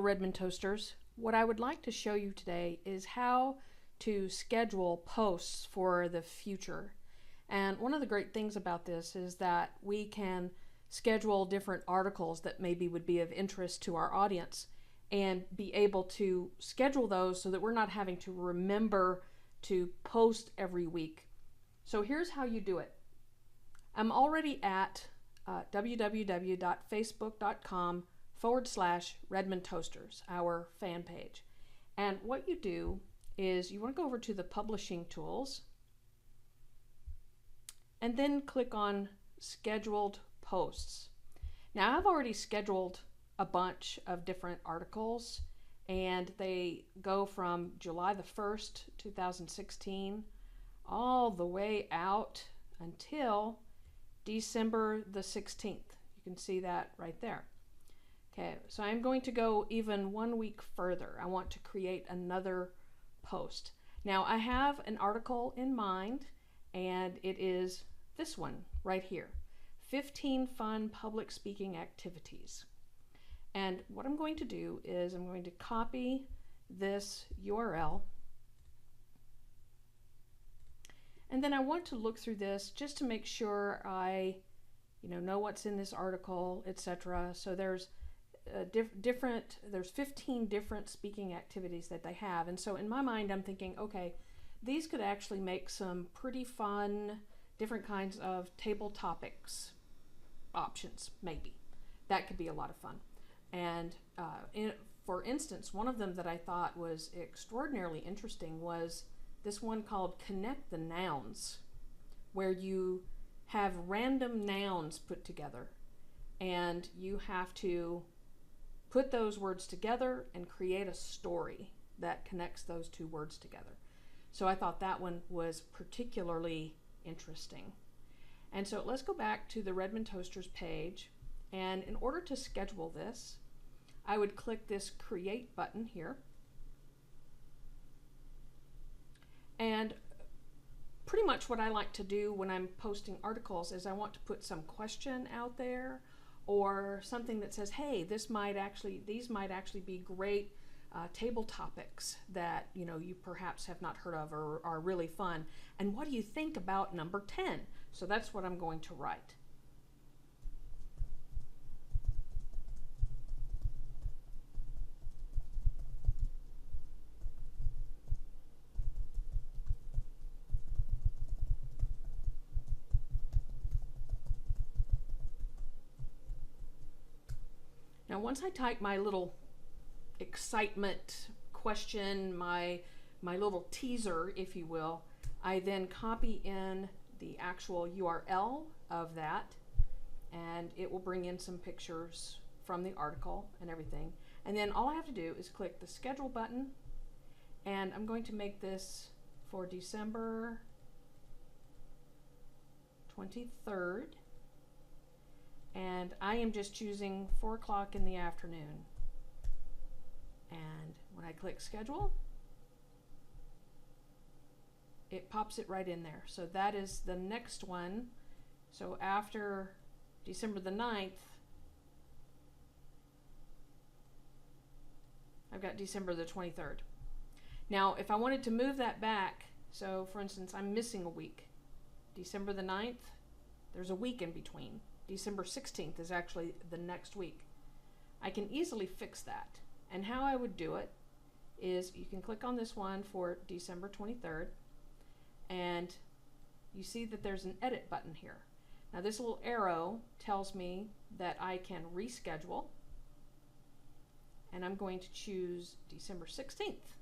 Redmond Toasters. What I would like to show you today is how to schedule posts for the future. And one of the great things about this is that we can schedule different articles that maybe would be of interest to our audience and be able to schedule those so that we're not having to remember to post every week. So here's how you do it. I'm already at www.facebook.com/Redmond Toasters, our fan page. And what you do is you want to go over to the publishing tools and then click on scheduled posts. Now I've already scheduled a bunch of different articles and they go from July the 1st, 2016 all the way out until December the 16th. You can see that right there. Okay, so I'm going to go even 1 week further. I want to create another post. Now I have an article in mind and it is this one right here. 15 fun public speaking activities. And what I'm going to do is I'm going to copy this URL. And then I want to look through this just to make sure I know what's in this article, etc. So there's there's 15 different speaking activities that they have. And so in my mind, I'm thinking, okay, these could actually make some pretty fun, different kinds of table topics options, maybe. That could be a lot of fun. And for instance, one of them that I thought was extraordinarily interesting was this one called Connect the Nouns, where you have random nouns put together and you have to put those words together and create a story that connects those two words together. So I thought that one was particularly interesting. And so let's go back to the Redmond Toasters page, and in order to schedule this, I would click this Create button here. And pretty much what I like to do when I'm posting articles is I want to put some question out there or something that says, hey, these might actually be great table topics that you perhaps have not heard of or are really fun. And what do you think about number 10? So that's what I'm going to write. Now once I type my little excitement question, my little teaser, if you will, I then copy in the actual URL of that, and it will bring in some pictures from the article and everything. And then all I have to do is click the schedule button, and I'm going to make this for December 23rd. And I am just choosing 4 o'clock in the afternoon. And when I click schedule, it pops it right in there. So that is the next one. So after December the 9th, I've got December the 23rd. Now, if I wanted to move that back, so for instance, I'm missing a week. December the 9th, there's a week in between. December 16th is actually the next week. I can easily fix that. And how I would do it is you can click on this one for December 23rd, and you see that there's an edit button here. Now this little arrow tells me that I can reschedule, and I'm going to choose December 16th.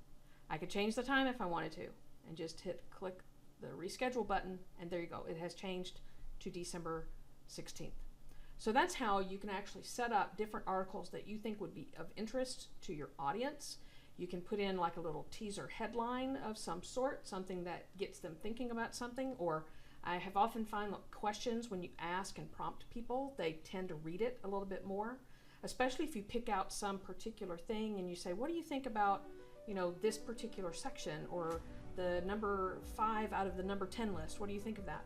I could change the time if I wanted to and just click the reschedule button, and there you go. It has changed to December 16th. So that's how you can actually set up different articles that you think would be of interest to your audience. You can put in like a little teaser headline of some sort, something that gets them thinking about something, or I have often found questions when you ask and prompt people, they tend to read it a little bit more, especially if you pick out some particular thing and you say, what do you think about, this particular section, or the number 5 out of the number 10 list? What do you think of that?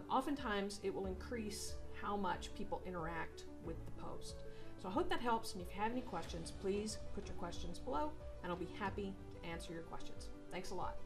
Oftentimes it will increase how much people interact with the post. So I hope that helps, and if you have any questions, please put your questions below, and I'll be happy to answer your questions. Thanks a lot.